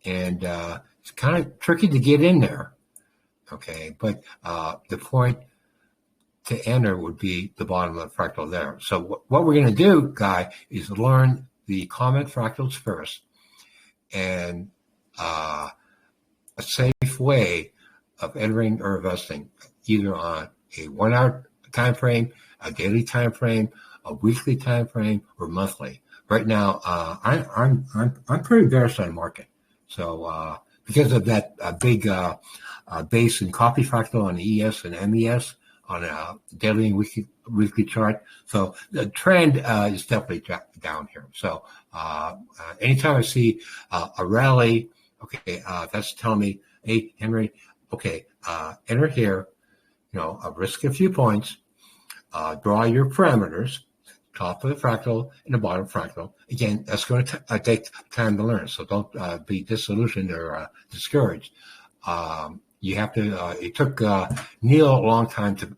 S1: and it's kind of tricky to get in there. Okay, but the point to enter would be the bottom of the fractal there. So what we're going to do, Guy, is learn the common fractals first, and a safe way of entering or investing, either on a 1 hour time frame, a daily time frame, a weekly time frame, or monthly. Right now, I'm pretty bearish on the market. So because of that big base and copy fractal on the ES and MES on a daily and weekly chart. So the trend is definitely down here. So anytime I see a rally, okay, that's telling me, hey, Henry, okay, enter here, risk a few points, draw your parameters, top of the fractal and the bottom fractal. Again, that's going to take time to learn, so don't be disillusioned or discouraged. You have to, it took Neil a long time to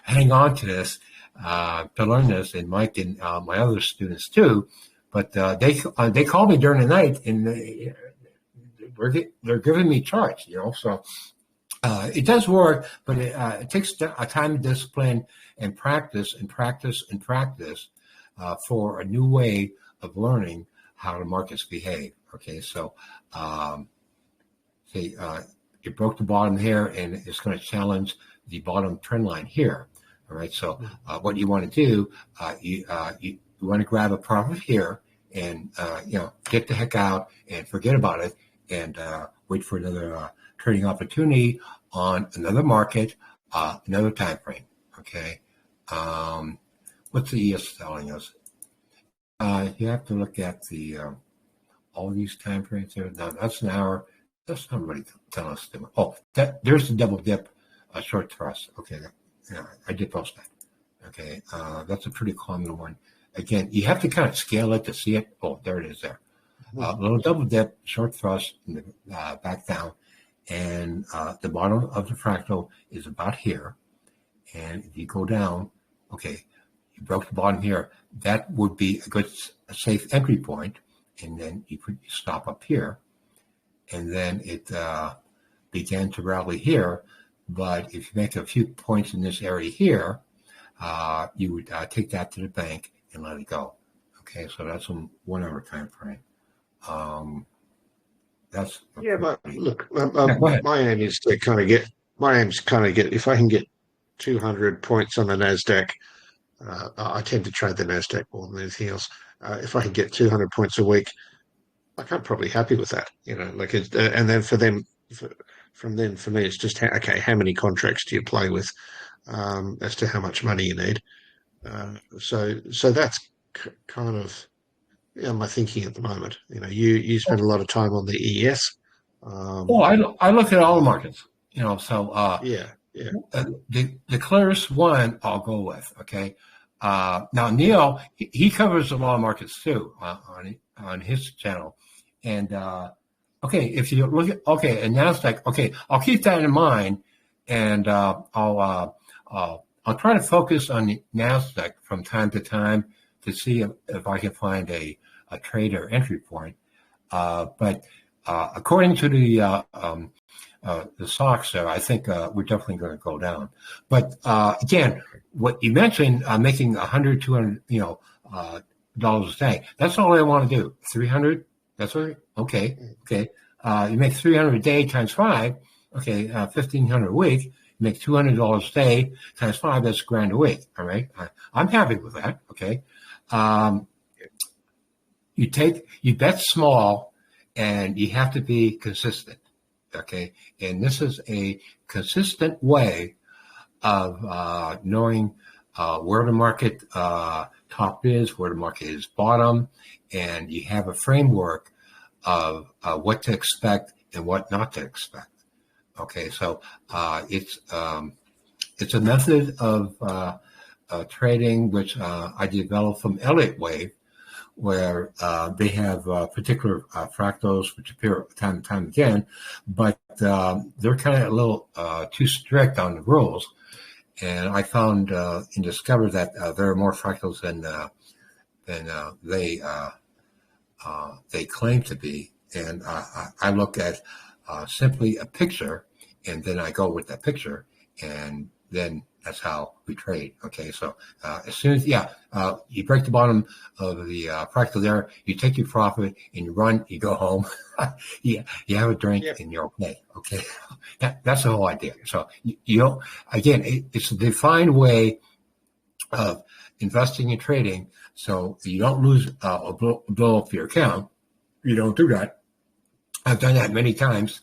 S1: hang on to this, to learn this, and Mike and my other students too. But they call me during the night, and they're giving me charts, so it does work, but it takes a time of discipline and practice for a new way of learning how the markets behave. Okay, so it broke the bottom here, and it's going to challenge the bottom trend line here. All right. So what you want to do, you want to grab a profit here and get the heck out and forget about it and wait for another trading opportunity on another market, another time frame. Okay. What's the ES telling us? You have to look at the all these time frames there. No, that's an hour. That's not really telling us. Oh, there's the double dip, short thrust. Okay, yeah, I did post that. Okay, that's a pretty common one. Again, you have to kind of scale it to see it. Oh, there it is there. Little double dip, short thrust, back down. And the bottom of the fractal is about here. And if you go down, okay, you broke the bottom here. That would be a safe entry point. And then you put your stop up here. And then it began to rally here. But if you make a few points in this area here, you would take that to the bank and let it go. Okay, so that's a 1 hour time frame. That's
S2: but look,
S1: my
S2: aim is to kind of get if I can get 200 points on the Nasdaq. I tend to trade the Nasdaq more than anything else. If I can get 200 points a week, like I'm probably happy with that. And then for them, from then for me, it's just how many contracts do you play with, as to how much money you need. So that's kind of my thinking at the moment. You spend a lot of time on the ES.
S1: I look at all the markets. So
S2: yeah.
S1: The clearest one I'll go with. Okay. Now Neil, he covers a lot of markets too on his channel, and okay, if you look at and Nasdaq, okay, I'll keep that in mind, and I'll try to focus on the Nasdaq from time to time to see if I can find a trade or entry point. But according to the stocks there, I think we're definitely going to go down. But again, what you mentioned, making $100, $200, dollars a day. That's all I want to do. 300. That's all right. Okay. You make 300 a day times 5. Okay, 1,500 a week. You make $200 a day times 5. That's $1,000 a week. All right. I'm happy with that. Okay. You bet small, and you have to be consistent. Okay, and this is a consistent way of knowing where the market top is, where the market is bottom, and you have a framework of what to expect and what not to expect. Okay, so it's a method of trading which I developed from Elliott Wave, where they have particular fractals which appear time and time again, but they're kind of a little too strict on the rules. And I found and discovered that there are more fractals than they claim to be. And I look at simply a picture, and then I go with that picture, and then that's how we trade. Okay, so as soon as you break the bottom of the fractal there, you take your profit and you run, you go home, you have a drink, and you're okay. Okay, that's the whole idea. So you don't, again, it's a defined way of investing and trading, so you don't lose or blow up your account. You don't do that. I've done that many times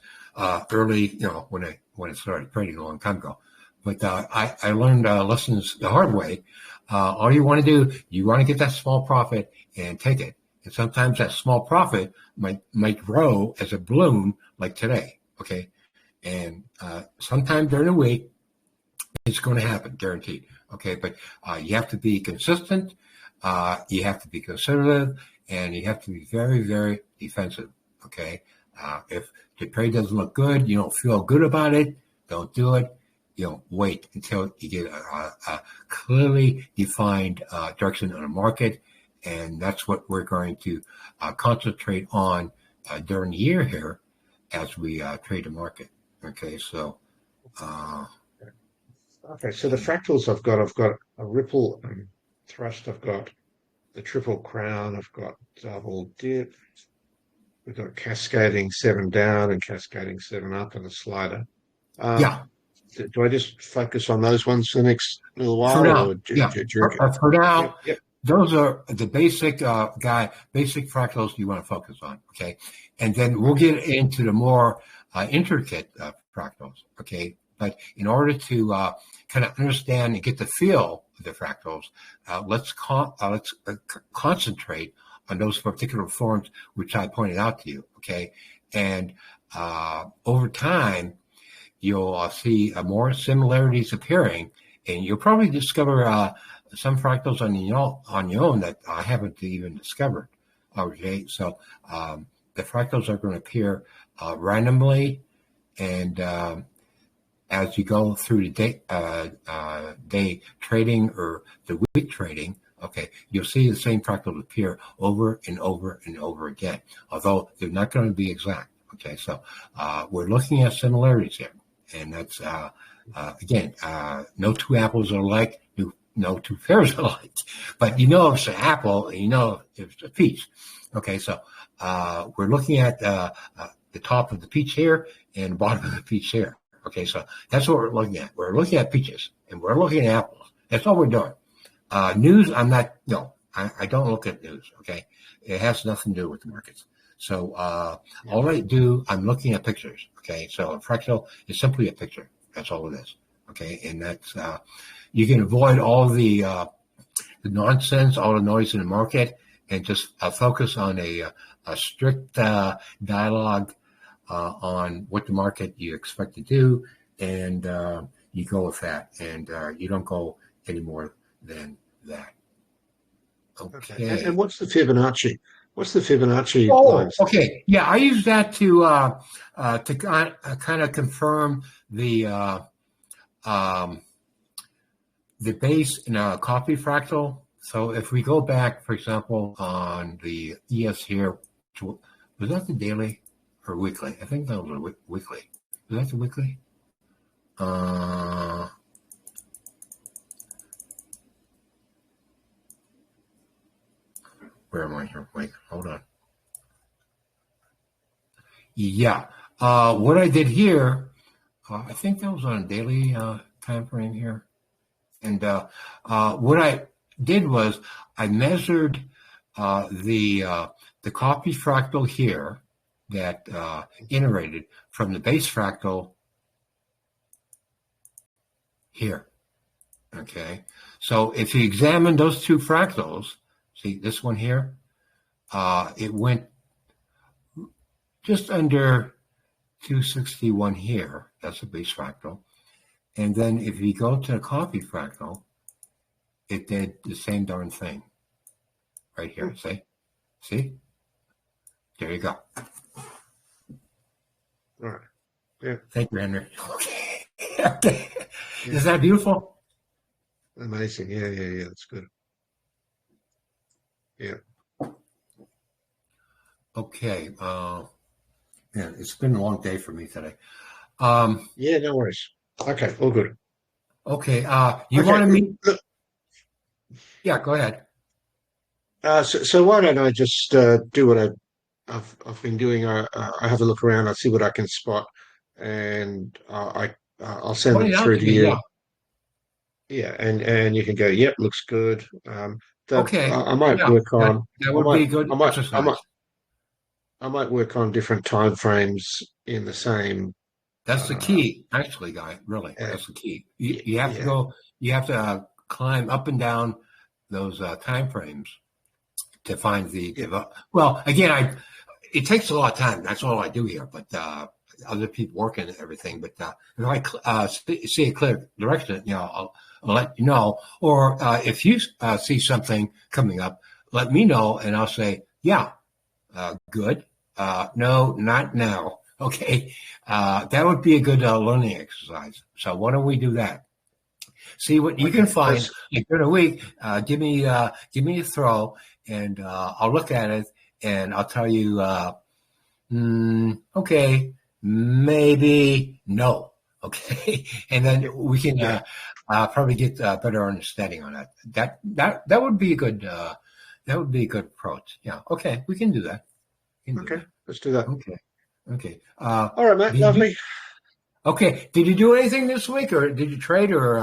S1: early, when I started trading a long time ago. But I learned lessons the hard way. All you want to do, you want to get that small profit and take it. And sometimes that small profit might grow as a balloon like today. Okay. And sometime during the week, it's going to happen, guaranteed. Okay. But you have to be consistent. You have to be conservative, and you have to be very, very defensive. Okay. If the trade doesn't look good, you don't feel good about it, don't do it. Wait until you get a clearly defined direction on the market, and that's what we're going to concentrate on during the year here as we trade the market. Okay, so.
S2: So the fractals I've got a ripple thrust. I've got the triple crown. I've got double dip. We've got cascading 7 down and cascading 7 up and a slider.
S1: Yeah.
S2: do I just focus on those ones for the next little
S1: For
S2: while,
S1: now,
S2: or do
S1: yeah.
S2: you reckon?
S1: For
S2: Yep,
S1: now,
S2: yep.
S1: those are the basic basic fractals you want to focus on. Okay, and then we'll
S2: Okay.
S1: get into the more intricate fractals. Okay, but in order to kind of understand and get the feel of the fractals, let's concentrate on those particular forms which I pointed out to you. Okay, and over time you'll see more similarities appearing, and you'll probably discover some fractals on your own that I haven't even discovered. Okay, so the fractals are going to appear randomly, and as you go through the day trading or the week trading, okay, you'll see the same fractals appear over and over and over again, although they're not going to be exact. Okay, so we're looking at similarities here, and that's again, no two apples are alike, no two pears are alike, but you know it's an apple, and you know it's a peach. Okay, so we're looking at the top of the peach here and the bottom of the peach here. Okay, so that's what we're looking at. We're looking at peaches, and we're looking at apples. That's all we're doing. News, I'm not. No, I don't look at news. Okay, it has nothing to do with the markets. So all I do, I'm looking at pictures. Okay, so a fractal is simply a picture. That's all it is. Okay, and that's you can avoid all the nonsense, all the noise in the market, and just focus on a strict dialogue on what the market you expect to do, and you go with that, and you don't go any more than that.
S2: Okay.
S1: Okay.
S2: And what's the Fibonacci? What's the Fibonacci
S1: Oh,
S2: lines?
S1: okay. Yeah, I use that to kind of confirm the base in a copy fractal. So if we go back, for example, on the ES here, was that the daily or weekly? I think that was a weekly. Was that the weekly? Where am I here? Wait, hold on. Yeah. What I did here, I think that was on a daily time frame here. And what I did was I measured the copy fractal here that iterated from the base fractal here. Okay, so if you examine those two fractals, see this one here, it went just under 261 here. That's the base fractal. And then if you go to the copy fractal, it did the same darn thing right here. See? There you go.
S2: All right. Yeah.
S1: Thank you, Henry. Okay. Yeah. Is that beautiful?
S2: Amazing. Yeah. That's good. Yeah.
S1: Okay. Yeah, it's been a long day for me today.
S2: Yeah, no worries. Okay, all good.
S1: Okay. You want to meet? Yeah, go ahead.
S2: So why don't I just do what I've been doing? I have a look around. I see what I can spot, and I'll send them
S1: Point it out
S2: through
S1: to
S2: to
S1: me.
S2: you.
S1: Yeah.
S2: Yeah, and you can go. Yep, looks good.
S1: Okay.
S2: I might
S1: Yeah,
S2: work on.
S1: that
S2: I
S1: would be
S2: might.
S1: a good
S2: I might. I
S1: exercise.
S2: might. I might work on different time frames in the same.
S1: That's the
S2: Uh,
S1: key, actually, guy. Really,
S2: uh,
S1: that's the key.
S2: yeah,
S1: You have to
S2: yeah,
S1: go. You have to climb up and down those time frames to find the.
S2: yeah,
S1: Well, again, it takes a lot of time. That's all I do here, but other people working and everything. But if I see a clear direction, I'll let you know. Or if you see something coming up, let me know, and I'll say, yeah, good. No, not now. Okay, that would be a good learning exercise. So why don't we do that? See what you can
S2: Okay.
S1: find like during a week. Give me a throw, and I'll look at it, and I'll tell you. Okay, maybe no. Okay, and then we can
S2: Yeah.
S1: probably get a better understanding on that. That would be a good approach. Yeah. Okay, we can do that. We can do
S2: Okay.
S1: that.
S2: Let's do that.
S1: Okay. Okay.
S2: All right, mate.
S1: Do you,
S2: Lovely.
S1: Okay. Did you do anything this week, or did you trade, or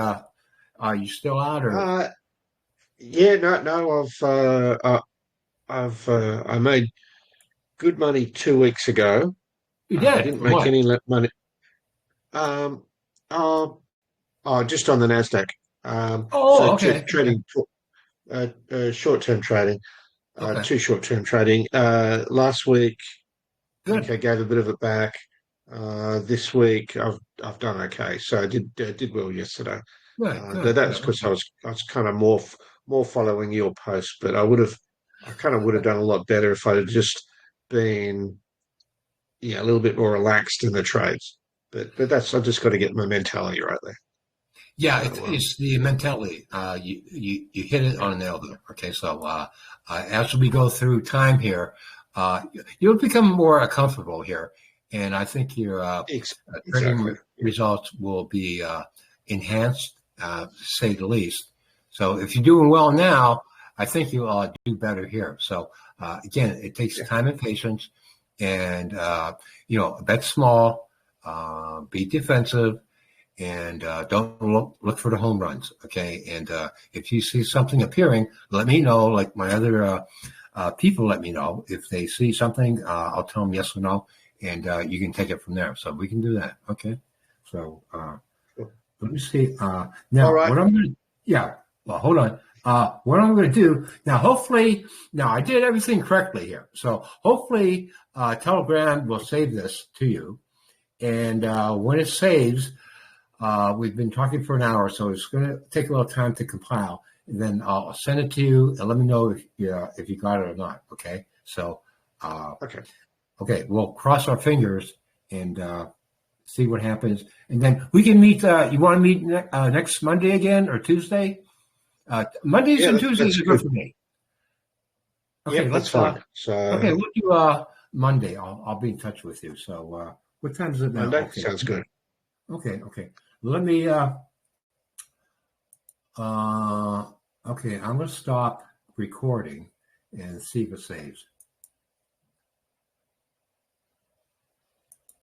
S1: are you still out? Or
S2: Uh, yeah, no, I made good money 2 weeks ago.
S1: you
S2: I
S1: did?
S2: didn't
S1: From
S2: make
S1: what?
S2: any money. Um, oh, just on the Nasdaq. So
S1: Oh, okay. Okay.
S2: trading, short-term trading,
S1: Okay.
S2: two short-term trading. Last week,
S1: Good.
S2: okay, gave a bit of it back. This week, I've done okay. So I did well yesterday.
S1: Good.
S2: But
S1: Good.
S2: that's
S1: Good.
S2: because
S1: Okay.
S2: I was kind of more following your post. But I kind of would have
S1: Okay.
S2: done a lot better if I'd have just been, yeah, a little bit more relaxed in the trades. But that's I've just got to get my mentality right there.
S1: Yeah,
S2: So
S1: it's the mentality. You hit it
S2: yeah,
S1: on the nail there. Okay, so as we go through time here, you'll become more comfortable here, and I think your trading
S2: exactly. Yeah,
S1: results will be enhanced, to say the least. So if you're doing well now, I think you'll do better here. So again, it takes
S2: yeah,
S1: time and patience, and bet small, be defensive, and don't look for the home runs. Okay. And if you see something appearing, let me know. Like my other people, let me know if they see something. I'll tell them yes or no, and you can take it from there. So we can do that. Okay. So
S2: cool.
S1: let me see.
S2: All
S1: Now,
S2: right.
S1: what I'm going to, yeah, well, hold on. What I'm going to do now, hopefully, now I did everything correctly here. So hopefully, Telegram will save this to you. And when it saves, we've been talking for an hour, so it's going to take a little time to compile. And then I'll send it to you and let me know if you got it or not. Okay. So,
S2: Okay.
S1: okay, we'll cross our fingers and see what happens. And then we can meet. You want to meet next Monday again or Tuesday? Mondays
S2: Yeah,
S1: and Tuesdays
S2: that's
S1: are good
S2: good.
S1: for me. Okay,
S2: Yep, that's
S1: let's.
S2: fine.
S1: Okay,
S2: So
S1: we'll do Monday. I'll be in touch with you. So, what time is it now?
S2: Monday
S1: Okay.
S2: sounds good.
S1: Okay. Okay. Let me. Uh, okay, I'm going to stop recording and see if it saves.